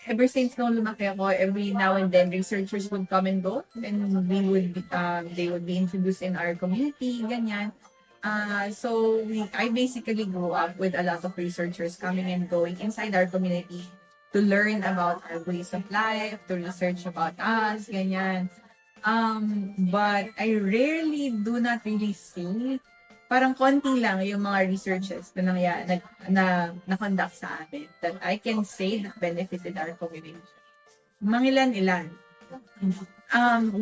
ever since nung lumaki ako, every now and then, researchers would come and go, and they would be introduced in our community, ganyan. I basically grew up with a lot of researchers coming and going inside our community to learn about our ways of life, to research about us, ganyan. But I rarely do not really see, parang konti lang yung mga researches na na-conduct sa amin that I can say that benefited our community. Mangilan-ilan.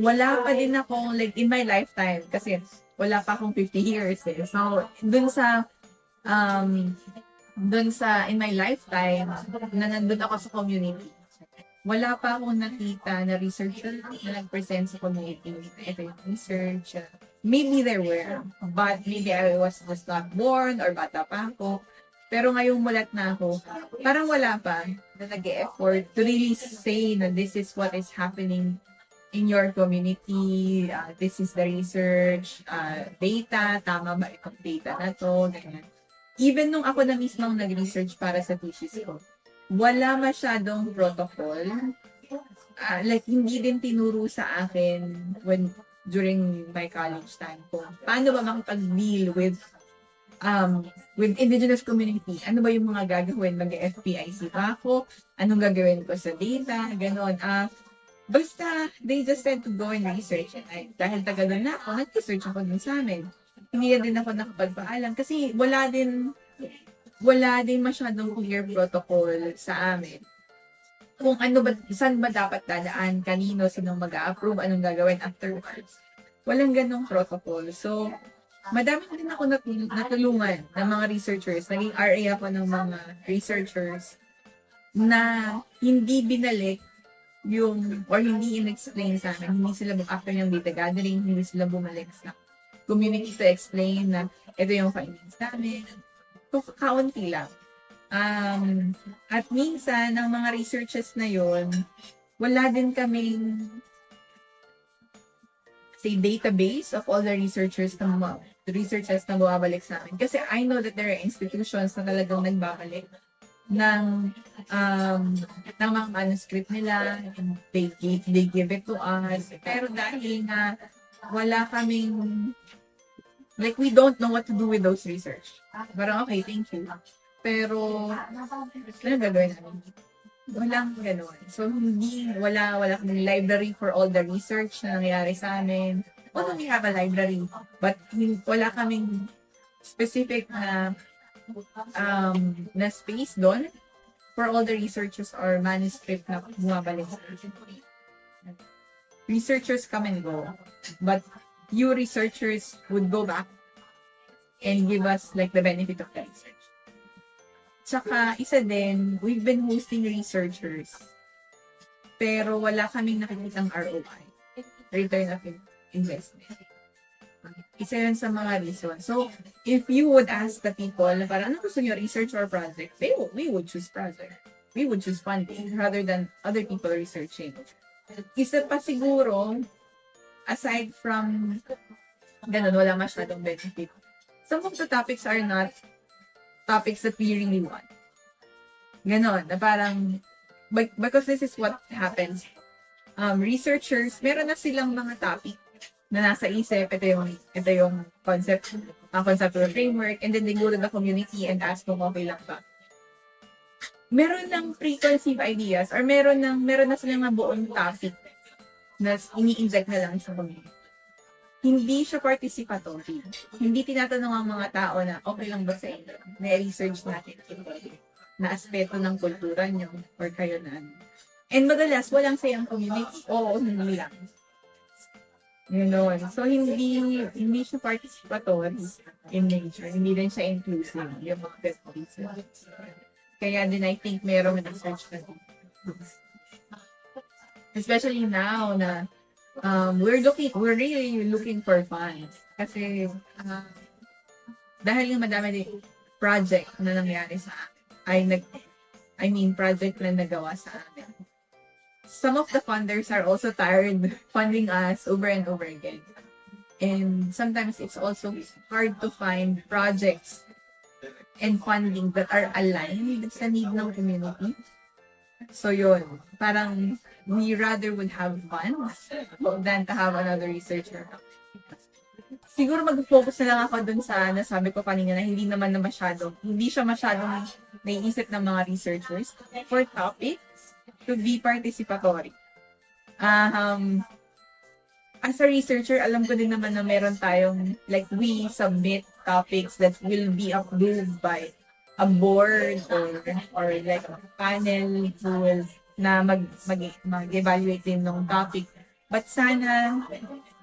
Wala pa din ako, like, in my lifetime, kasi wala pa akong 50 years eh. So, in my lifetime, na nandun ako sa community, wala pa akong nakita na researcher na nag-present sa community. Ito yung research. Maybe there were, but maybe I was just not born or bata pa ako. Pero ngayong mulat na ako, parang wala pa na nag-e-effort to really say na this is what is happening in your community, this is the research, data, tama ba itong data na to, ganyan. Even nung ako na mismong nag-research para sa thesis ko, wala masyadong protocol. Like, hindi din tinuro sa akin during my college time ko. Paano ba makipag-deal with indigenous community? Ano ba yung mga gagawin? Mag-FPIC ba ako? Anong gagawin ko sa data? Ganon. Basta, they just said to go and research. And dahil tagal na ako, nag-research ako dun sa amin. Hindi na din ako nakapagpaalam kasi wala din masyadong clear protocol sa amin. Kung ano ba, saan ba dapat dadaan, kanino, sinong mag-a-approve, anong gagawin afterwards. Walang ganong protocol. So, madami din ako natulungan ng mga researchers. Naging RA ako ng mga researchers na hindi binalik or hindi in-explain sa amin. Hindi sila, after yung data gathering, hindi sila bumalik sa community to explain na ito yung findings namin. Kaunti lang. At minsan, ng mga researches na yon, wala din kaming database of all the researchers na bumabalik sa amin. Kasi I know that there are institutions na talagang nagbabalik ng mga manuscript nila, and they give it to us. Pero dahil nga wala kaming, like, we don't know what to do with those research. Parang, okay, thank you. Pero, ano gagawin namin? Walang gano'n. So, wala kaming library for all the research na nangyari sa amin. Although we have a library, but wala kaming specific na space doon for all the researchers or manuscript na bumabalik sa amin. Researchers come and go, but you researchers would go back and give us like the benefit of the research. Tsaka, isa din, we've been hosting researchers, pero wala kaming nakikitang ROI, return of investment. Isa yun sa mga reasons. So, if you would ask the people, parang ano gusto nyo, research or project? We would choose project. We would choose funding rather than other people researching. Isa pa siguro, aside from ganun, wala masyadong benefit. Some of the topics are not topics that we really want. Ganon, na parang, because this is what happens. Researchers, meron na silang mga topic na nasa isip, ito yung conceptual framework, and then they go to the community and ask kung okay lang ba. Meron ng preconceived ideas, or meron na silang mga buong topic na ini-inject na lang sa community. Hindi siya participatory. Hindi tinatanong ang mga tao na okay lang ba sa inyo? Na-research natin na aspeto ng kultura nyo or kayo na. And madalas, walang sayang community. Oo, hindi lang. So, hindi siya participatory in nature. Hindi din siya inclusive. Yung mga best research. Kaya din, I think, merong research na din. Especially now na we're really looking for funds. Kasi, dahil yung madami din project na nangyari sa amin, project na nagawa sa amin. Some of the funders are also tired funding us over and over again. And sometimes it's also hard to find projects and funding that are aligned sa need ng community. So yun, parang we rather would have fun than to have another researcher. Siguro mag-focus na lang ako dun sa nasabi ko kanina na hindi siya masyadong naiisip ng mga researchers for topics to be participatory. As a researcher, alam ko din naman na meron tayong, like, we submit topics that will be approved by a board or like a panel who will mag-evaluate din ng topic. But sana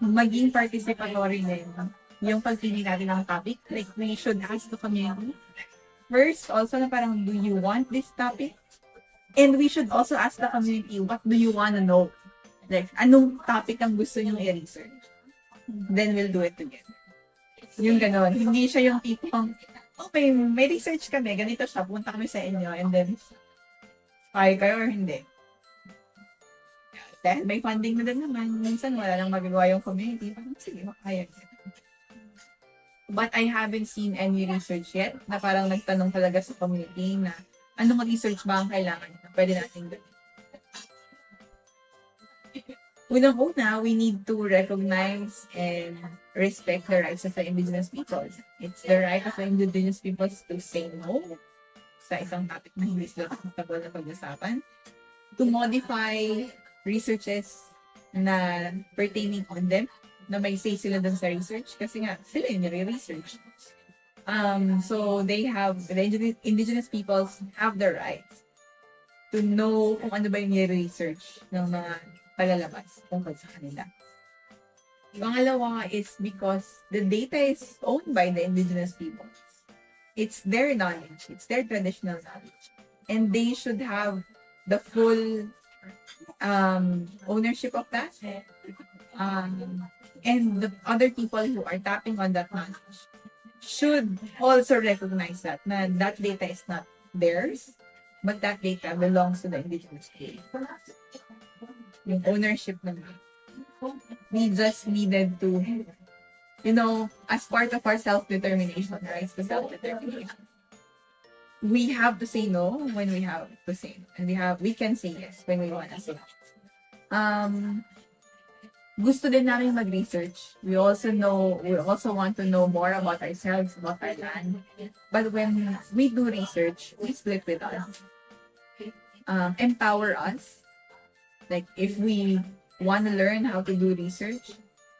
maging participatory din yung pagpili natin ng topic. Like, we should ask the community first also na parang, do you want this topic? And we should also ask the community, what do you want to know? Like, anong topic ang gusto nyo i-research? Then we'll do it together. Yung ganon. Hindi siya yung tipong, okay, may research kami, ganito siya, punta kami sa inyo, and then, kaya kayo or hindi. Dahil may funding na din naman, minsan wala nang magagawa yung community, parang sige, makaya. But I haven't seen any research yet na parang nagtanong talaga sa community na anong research ba ang kailangan na pwede natin gawin. Unang-una, we need to recognize and respect the rights of the indigenous peoples. It's the right of the indigenous peoples to say no sa isang topic na hindi sila comfortable na pag-usapan, to modify researches na pertaining on them, na may say sila dun sa research, kasi nga, sila yung nire-research. So they have, the indigenous peoples have the rights to know kung ano ba yung nire-research ng mga palalabas tungkol sa kanila. Pangalawa is because the data is owned by the indigenous peoples. It's their knowledge, it's their traditional knowledge. And they should have the full ownership of that. And the other people who are tapping on that knowledge should also recognize that data is not theirs, but that data belongs to the indigenous people. Yung ownership naman. We just needed to, as part of our self-determination, right? So self-determination. We have to say no when we have to say no. And we can say yes when we want to say no. Gusto din namin mag-research. We also want to know more about ourselves, about our land. But when we do research, we split with us. Empower us. Like, if we want to learn how to do research,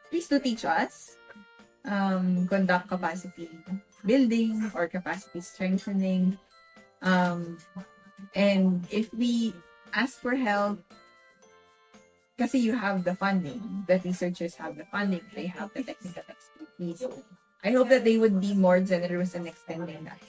please do teach us. Conduct capacity building or capacity strengthening. And if we ask for help, kasi you have the funding, the researchers have the funding, they have the technical expertise. I hope that they would be more generous in extending that.